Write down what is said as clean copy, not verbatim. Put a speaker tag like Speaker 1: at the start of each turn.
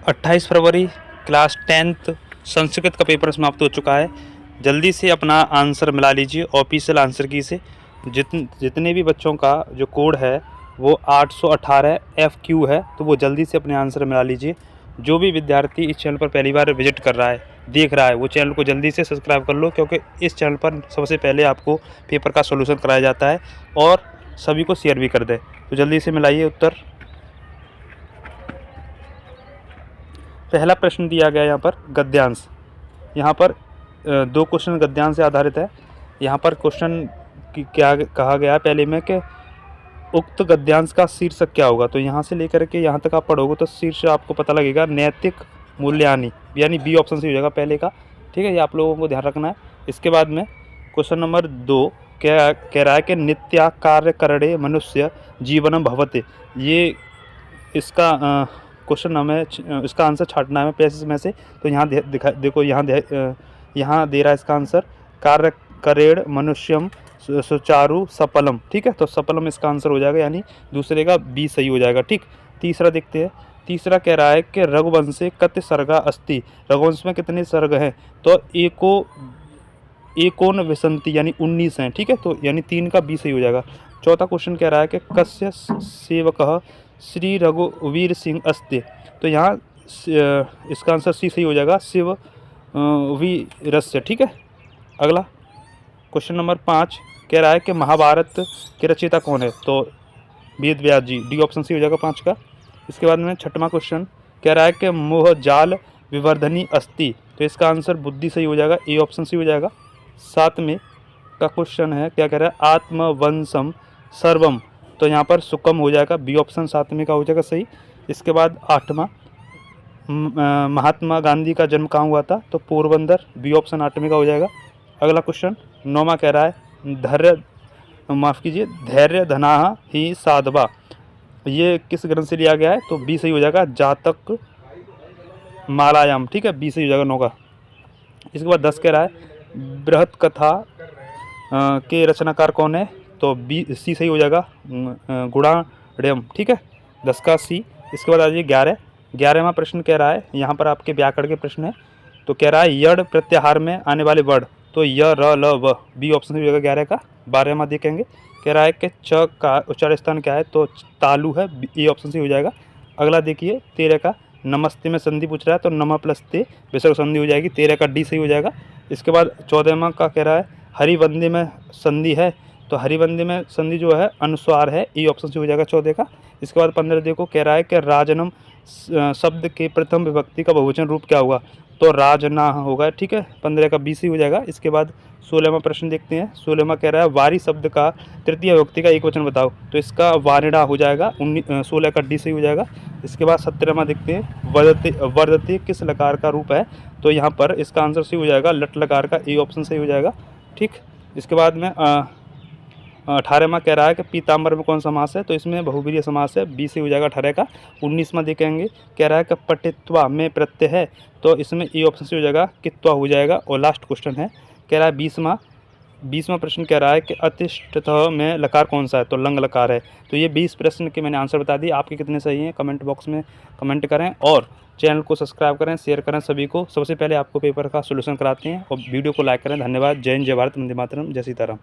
Speaker 1: 28 फरवरी class 10th Sanskrit का paper समाप्त हो चुका है। जल्दी से अपना आंसर मिला लीजिए ऑफिशियल आंसर की से। जितने भी बच्चों का जो कोड है वो 818 FQ है, तो वो जल्दी से अपने आंसर मिला लीजिए। जो भी विद्यार्थी इस चैनल पर पहली बार विजिट कर रहा है, देख रहा है, वो चैनल को जल्दी से सब्सक्राइब कर लो, क्योंकि इस चैनल पर सबसे पहले आपको पेपर का सोल्यूशन कराया जाता है और सभी को शेयर भी कर दे। तो जल्दी से मिलाइए उत्तर। पहला प्रश्न दिया गया यहाँ पर गद्यांश। यहाँ पर दो क्वेश्चन गद्यांश से आधारित है। यहाँ पर क्वेश्चन क्या कहा गया है पहले में कि उक्त गद्यांश का शीर्षक क्या होगा। तो यहाँ से लेकर के यहाँ तक आप पढ़ोगे तो शीर्षक आपको पता लगेगा नैतिक मूल्यानि, यानी बी ऑप्शन से हो जाएगा पहले का। ठीक है, ये आप लोगों को ध्यान रखना है। इसके बाद में क्वेश्चन नंबर 2 क्या कह रहा है कि नित्या कार्य करणे मनुष्य जीवनम भवते। ये इसका क्वेश्चन हमें इसका आंसर छांटना है पैसेज में से। तो यहाँ देखो, यहाँ दे रहा है इसका आंसर कार्य करेण मनुष्यम सुचारु सफलम। ठीक है, तो सफलम इसका आंसर हो जाएगा, यानी दूसरे का बी सही हो जाएगा। ठीक, तीसरा देखते हैं। तीसरा कह रहा है कि रघुवंशे कत सर्गा अस्ति। रघुवंश में कितने सर्ग हैं। तो एकोन विसंति यानी 19 हैं। ठीक है, तो यानी 3 का बी सही हो जाएगा। चौथा क्वेश्चन कह रहा है कि कस्य सेवकः श्री रघुवीर सिंह अस्ति। तो यहाँ इसका आंसर सी सही हो जाएगा, शिव वीरस्य। ठीक है, अगला क्वेश्चन नंबर 5 कह रहा है कि महाभारत के रचयिता कौन है। तो वेद व्यास जी, डी ऑप्शन सी हो जाएगा 5 का। इसके बाद में छठवां क्वेश्चन कह रहा है कि मोह जाल विवर्धनी अस्ति। तो इसका आंसर बुद्धि सही हो जाएगा, ए ऑप्शन सी हो जाएगा। 7वें का क्वेश्चन है, क्या कह रहा है, आत्मवंशम सर्वम। तो यहाँ पर सुकम हो जाएगा, बी ऑप्शन 7वें का हो जाएगा सही। इसके बाद 8वां महात्मा गांधी का जन्म कहाँ हुआ था। तो पोरबंदर, बी ऑप्शन 8वें का हो जाएगा। अगला क्वेश्चन 9वां कह रहा है धैर्य धनाः ही साधवा। ये किस ग्रंथ से लिया गया है। तो बी सही हो जाएगा, जातक मालायाम। ठीक है, बी सही हो जाएगा 9 का। इसके बाद 10 कह रहा है बृहत कथा के रचनाकार कौन है। तो बी सी सही हो जाएगा, गुणाढ्यम। ठीक है, 10 का सी। इसके बाद आ जाइए 11वां प्रश्न कह रहा है, यहाँ पर आपके व्याकरण के प्रश्न है। तो कह रहा है यड़ प्रत्याहार में आने वाले वर्ड। तो य र ल व, बी ऑप्शन हो जाएगा 11 का। 12वां देखेंगे, कह रहा है कि च का उच्चारण स्थान क्या है। तो तालु है, ए ऑप्शन से हो जाएगा। अगला देखिए 13 का नमस्ते में संधि पूछ रहा है। तो नमा प्लस ते विसर्ग संधि हो जाएगी, 13 का डी सही हो जाएगा। इसके बाद 14वां का कह रहा है हरिवंदे में संधि है। तो हरिवंदे में संधि जो है अनुस्वार है, ए ऑप्शन से हो जाएगा 14 का। इसके बाद 15 देखो, कह रहा है कि राजनम शब्द के प्रथम विभक्ति का बहुवचन रूप क्या होगा। तो राजना होगा। ठीक है, 15 का बी सी हो जाएगा। इसके बाद 16वां प्रश्न देखते हैं। 16वां कह रहा है वारी शब्द का तृतीय विभक्ति का एक वचन बताओ। तो इसका वारिणा हो जाएगा, 16 का डी सही हो जाएगा। इसके बाद 17वां देखते हैं वर्धते किस लकार का रूप है। तो यहाँ पर इसका आंसर सही हो जाएगा लट लकार का, ए ऑप्शन सही हो जाएगा। ठीक, इसके बाद में 18वां कह रहा है कि पीताम्बर में कौन सा समास है। तो इसमें बहुब्रीहि समास है, बी से हो जाएगा 18 का। 19वां देखेंगे, कह रहा है कि पठित्वा में प्रत्यय है। तो इसमें ए ऑप्शन से हो जाएगा कित्वा हो जाएगा। और लास्ट क्वेश्चन है, कह रहा है 20वां प्रश्न कह रहा है कि अतिष्ठत में लकार कौन सा है। तो लंग लकार है। तो ये 20 प्रश्न के मैंने आंसर बता दिए। आपके कितने सही हैं कमेंट बॉक्स में कमेंट करें और चैनल को सब्सक्राइब करें, शेयर करें सभी को। सबसे पहले आपको पेपर का सोल्यूशन कराते हैं और वीडियो को लाइक करें। धन्यवाद। जय हिंद, जय भारत, वंदे मातरम, जय सीताराम।